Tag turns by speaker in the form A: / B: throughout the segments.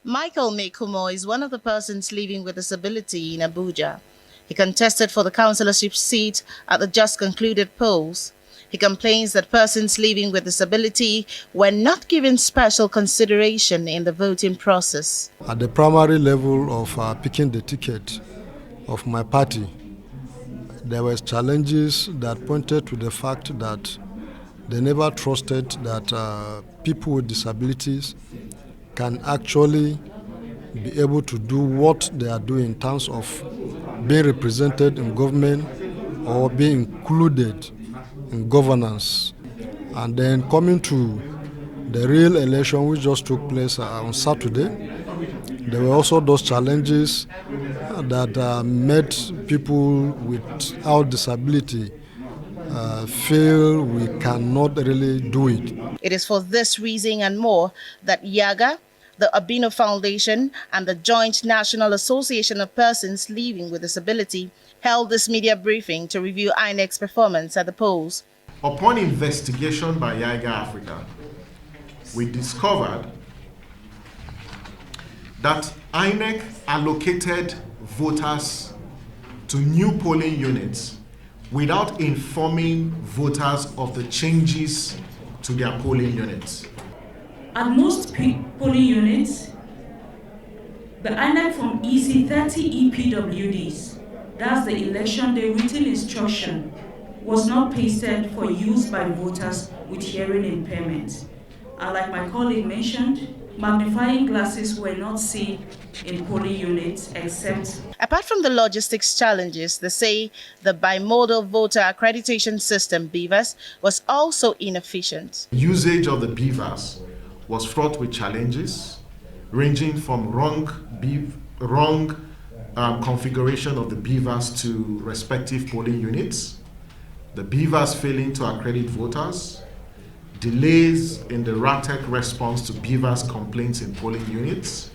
A: Michael Mekumo is one of the persons living with disability in Abuja. He contested for the councillorship seat at the just concluded polls. He complains that persons living with disability were not given special consideration in the voting process.
B: At the primary level of picking the ticket of my party, there were challenges that pointed to the fact that they never trusted that people with disabilities can actually be able to do what they are doing in terms of being represented in government or being included in governance. And then coming to the real election which just took place on Saturday, there were also those challenges that made people without disability feel we cannot really do it.
A: It is for this reason and more that YAGA, the Abino Foundation, and the Joint National Association of Persons Living with Disability held this media briefing to review INEC's performance at the polls.
C: Upon investigation by YAGA Africa, we discovered that INEC allocated voters to new polling units without informing voters of the changes to their polling units.
D: At most polling units, the INEC from EC 30 EPWDs, that's the election day written instruction, was not pasted for use by voters with hearing impairment. And like my colleague mentioned, magnifying glasses were not seen in polling units except...
A: Apart from the logistics challenges, they say the bimodal voter accreditation system, BVAS, was also inefficient.
C: Usage of the BVAS was fraught with challenges, ranging from wrong configuration of the BVAS to respective polling units, the BVAS failing to accredit voters, delays in the RATEC response to BVAS complaints in polling units,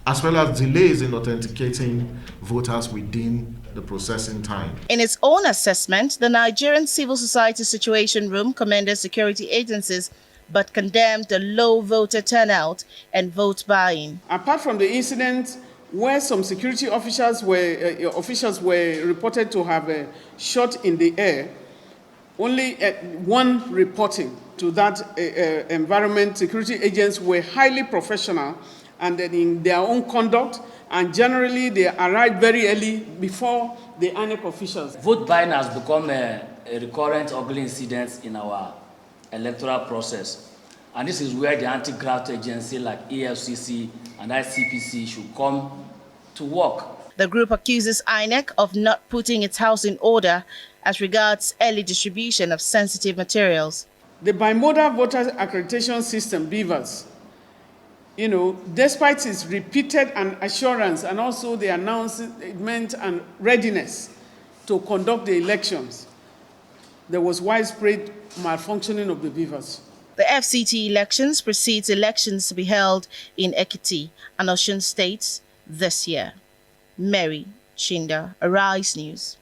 C: as well as delays in authenticating voters within the processing time.
A: In its own assessment, the Nigerian Civil Society Situation Room commended security agencies but condemned the low voter turnout and vote buying.
E: Apart from the incident where some security officials were reported to have shot in the air, only one reporting to that environment, security agents were highly professional and in their own conduct, and generally they arrived very early before the INEC officials.
F: Vote buying has become a recurrent ugly incident in our electoral process, and this is where the anti-graft agency like EFCC and ICPC should come to work.
A: The group accuses INEC of not putting its house in order as regards early distribution of sensitive materials.
E: The bimodal voter accreditation system, BVAS, despite its repeated assurance and also the announcement and readiness to conduct the elections, there was widespread malfunctioning of the BVAS.
A: The FCT elections precedes elections to be held in Ekiti and Osun states this year. Mary Chinda, ARISE News.